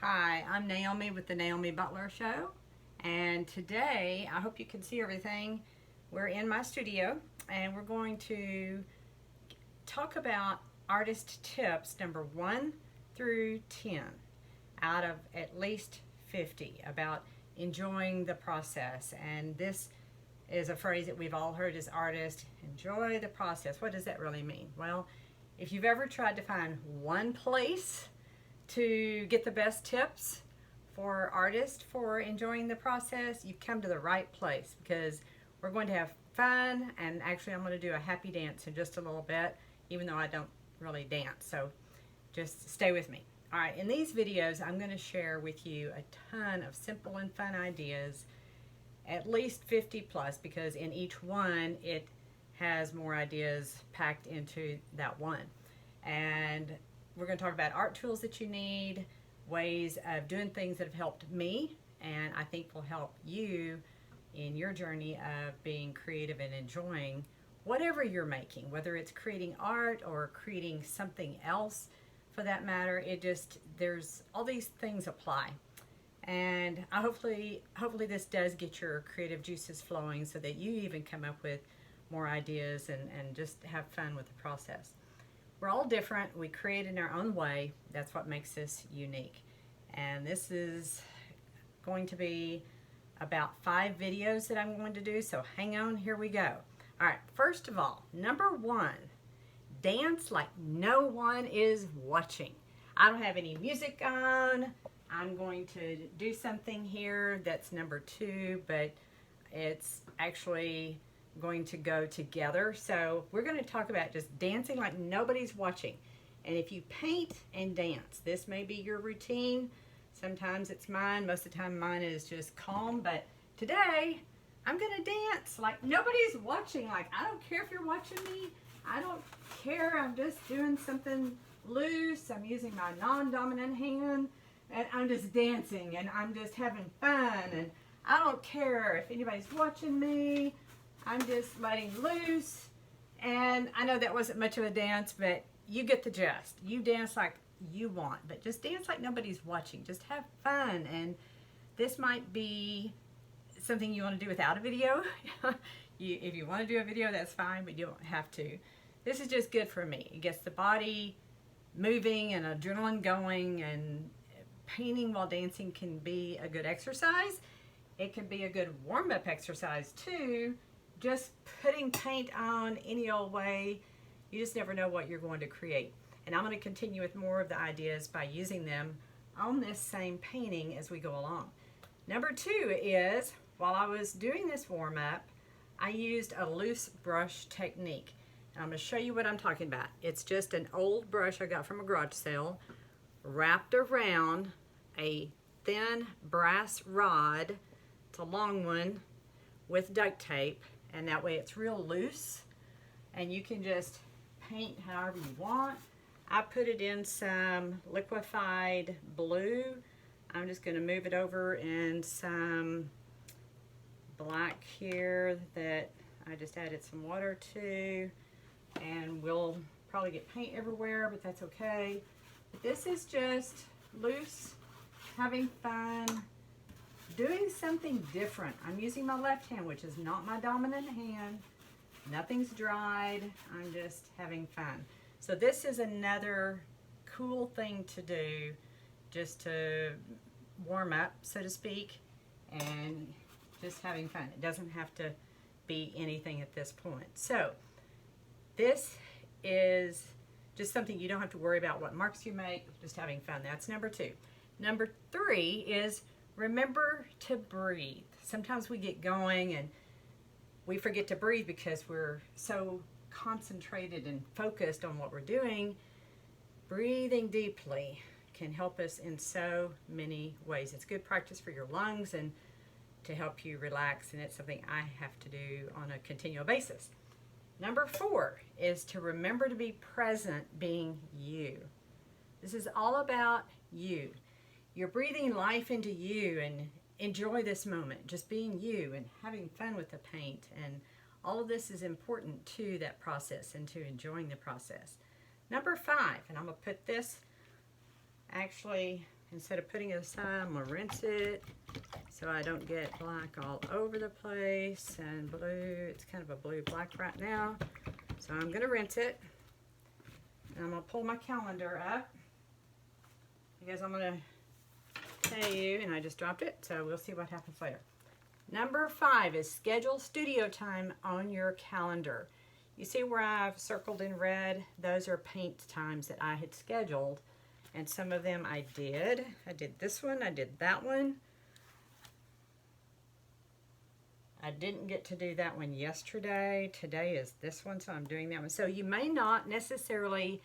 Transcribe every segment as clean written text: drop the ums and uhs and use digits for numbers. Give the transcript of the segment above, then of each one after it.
Hi, I'm Naomi with the Naomi Butler Show, and today, I hope you can see everything, we're in my studio and we're going to talk about artist tips number 1 through 10 out of at least 50 about enjoying the process. And this is a phrase that we've all heard as artists: enjoy the process. What does that really mean? Well, if you've ever tried to find one place to get the best tips for artists for enjoying the process, you've come to the right place, because we're going to have fun. And actually, I'm going to do a happy dance in just a little bit, even though I don't really dance, so just stay with me. All right, in these videos I'm going to share with you a ton of simple and fun ideas, at least 50 plus, because in each one it has more ideas packed into that one. And we're going to talk about art tools that you need, ways of doing things that have helped me, and I think will help you in your journey of being creative and enjoying whatever you're making, whether it's creating art or creating something else for that matter. There's all these things apply. And hopefully this does get your creative juices flowing so that you even come up with more ideas and just have fun with the process. We're all different. We create in our own way. That's what makes us unique. And this is going to be about 5 videos that I'm going to do, so hang on, here we go. All right, first of all, number 1, dance like no one is watching. I don't have any music on. I'm going to do something here that's number 2, but it's actually going to go together. So we're going to talk about just dancing like nobody's watching. And if you paint and dance, this may be your routine. Sometimes it's mine. Most of the time mine is just calm. But today I'm going to dance like nobody's watching. Like, I don't care if you're watching me. I don't care. I'm just doing something loose. I'm using my non-dominant hand and I'm just dancing and I'm just having fun. And I don't care if anybody's watching me. I'm just letting loose. And I know that wasn't much of a dance, but you get the gist. You dance like you want, but just dance like nobody's watching. Just have fun. And this might be something you want to do without a video. If you want to do a video, that's fine, but you don't have to. This is just good for me. It gets the body moving and adrenaline going, and painting while dancing can be a good exercise. It can be a good warm-up exercise too. Just putting paint on any old way, you just never know what you're going to create. And I'm going to continue with more of the ideas by using them on this same painting as we go along. Number 2 is, while I was doing this warm-up, I used a loose brush technique. And I'm going to show you what I'm talking about. It's just an old brush I got from a garage sale, wrapped around a thin brass rod. It's a long one with duct tape, and that way it's real loose and you can just paint however you want. I put it in some liquefied blue. I'm just going to move it over in some black here that I just added some water to, and we'll probably get paint everywhere, but that's okay. But this is just loose, having fun, doing something different. I'm using my left hand, which is not my dominant hand. Nothing's dried. I'm just having fun. So this is another cool thing to do, just to warm up, so to speak, and just having fun. It doesn't have to be anything at this point. So this is just something you don't have to worry about what marks you make, just having fun. That's number 2. Number 3 is remember to breathe. Sometimes we get going and we forget to breathe because we're so concentrated and focused on what we're doing. Breathing deeply can help us in so many ways. It's good practice for your lungs and to help you relax, and it's something I have to do on a continual basis. Number 4 is to remember to be present, being you. This is all about you. You're breathing life into you, and enjoy this moment, just being you and having fun with the paint. And all of this is important to that process and to enjoying the process. Number 5, and I'm going to put this actually instead of putting it aside, I'm gonna rinse it so I don't get black all over the place and blue. It's kind of a blue-black right now. So I'm gonna rinse it. And I'm gonna pull my calendar up because I'm gonna tell you, and I just dropped it, so we'll see what happens later. Number 5 is schedule studio time on your calendar. You see where I've circled in red? Those are paint times that I had scheduled, and some of them I did. I did this one, I did that one. I didn't get to do that one yesterday. Today is this one, so I'm doing that one. So you may not necessarily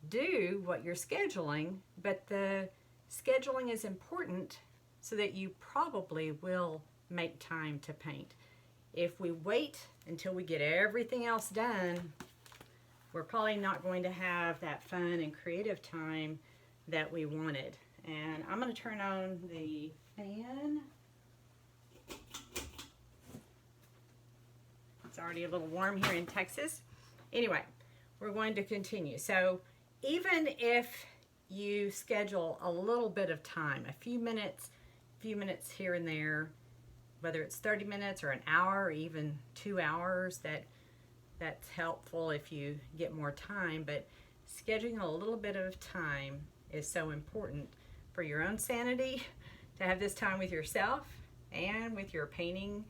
do what you're scheduling, but the scheduling is important so that you probably will make time to paint. If we wait until we get everything else done, we're probably not going to have that fun and creative time that we wanted. And I'm going to turn on the fan. It's already a little warm here in Texas. Anyway, we're going to continue. So even if you schedule a little bit of time, a few minutes here and there, whether it's 30 minutes or an hour or even 2 hours, that's helpful if you get more time. But scheduling a little bit of time is so important for your own sanity, to have this time with yourself and with your painting,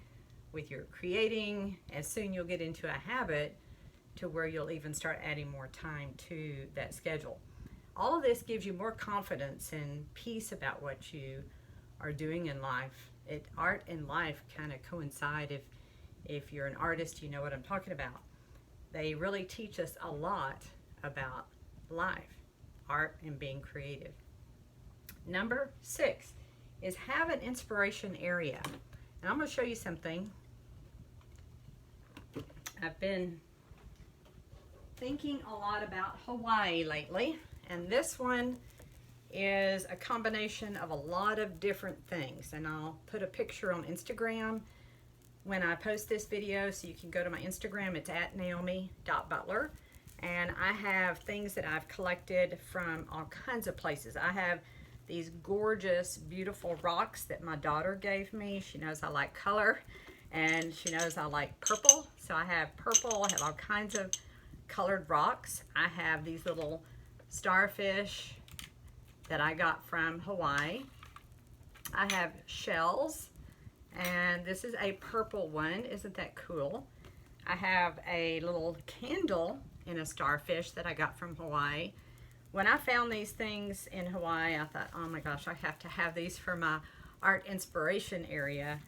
with your creating, and soon you'll get into a habit to where you'll even start adding more time to that schedule. All of this gives you more confidence and peace about what you are doing in life. Art and life kind of coincide. If you're an artist, you know what I'm talking about. They really teach us a lot about life, art, and being creative. Number 6 is have an inspiration area. And I'm going to show you something. I've been thinking a lot about Hawaii lately, and this one is a combination of a lot of different things, and I'll put a picture on Instagram when I post this video, so you can go to my Instagram. It's at Naomi.Butler, and I have things that I've collected from all kinds of places. I have these gorgeous, beautiful rocks that my daughter gave me. She knows I like color, and she knows I like purple, so I have purple. I have all kinds of colored rocks. I have these little starfish that I got from Hawaii. I have shells, and this is a purple one. Isn't that cool? I have a little candle in a starfish that I got from Hawaii. When I found these things in Hawaii, I thought, oh my gosh, I have to have these for my art inspiration area.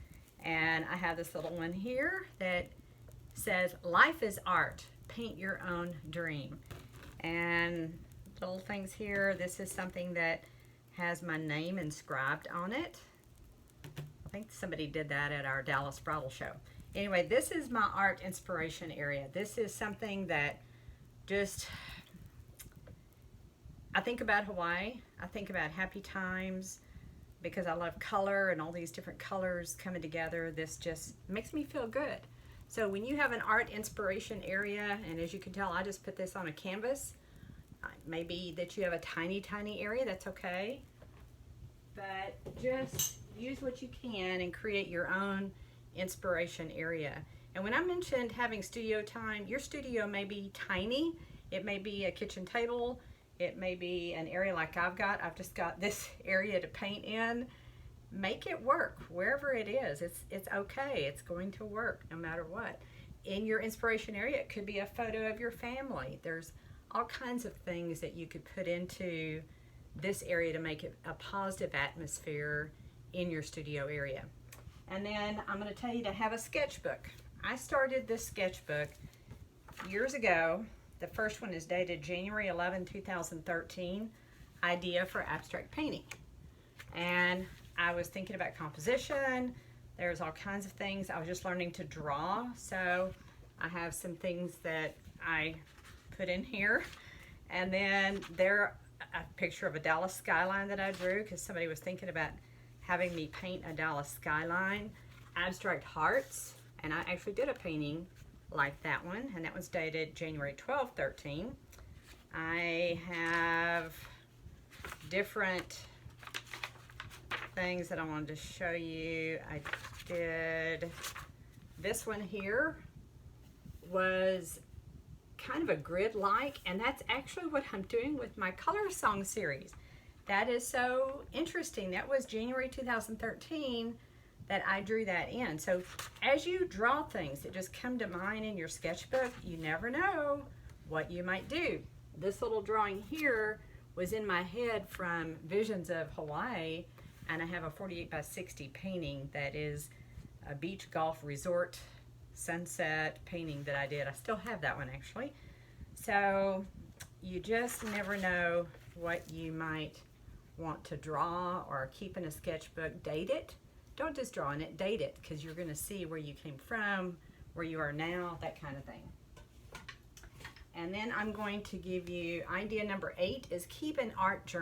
And I have this little one here that says, "Life is art, paint your own dream." And little things here. This is something that has my name inscribed on it. I think somebody did that at our Dallas Bridal Show. Anyway, this is my art inspiration area. This is something that just, I think about Hawaii. I think about happy times because I love color and all these different colors coming together. This just makes me feel good. So when you have an art inspiration area, and as you can tell, I just put this on a canvas. Maybe that you have a tiny area, that's okay. But just use what you can and create your own inspiration area. And when I mentioned having studio time, your studio may be tiny. It may be a kitchen table. It may be an area like I've got. I've just got this area to paint in. Make it work wherever it is. It's okay. It's going to work no matter what. In your inspiration area, it could be a photo of your family. There's all kinds of things that you could put into this area to make it a positive atmosphere in your studio area. And then I'm going to tell you to have a sketchbook. I started this sketchbook years ago. The first one is dated January 11, 2013, Idea for Abstract Painting. And I was thinking about composition. There's all kinds of things. I was just learning to draw, so I have some things that I put in here. And then there, a picture of a Dallas skyline that I drew because somebody was thinking about having me paint a Dallas skyline. Abstract hearts, and I actually did a painting like that one, and that was dated January 12, 13. I have different things that I wanted to show you. I did this one here, was kind of a grid-like, and that's actually what I'm doing with my color song series. That is so interesting. That was January 2013 that I drew that in. So as you draw things that just come to mind in your sketchbook, you never know what you might do. This little drawing here was in my head from Visions of Hawaii, and I have a 48 by 60 painting that is a beach golf resort sunset painting that I did. I still have that one actually. So you just never know what you might want to draw or keep in a sketchbook. Date it. Don't just draw in it, date it, because you're going to see where you came from, where you are now, that kind of thing. And then I'm going to give you idea number 8 is keep an art journal.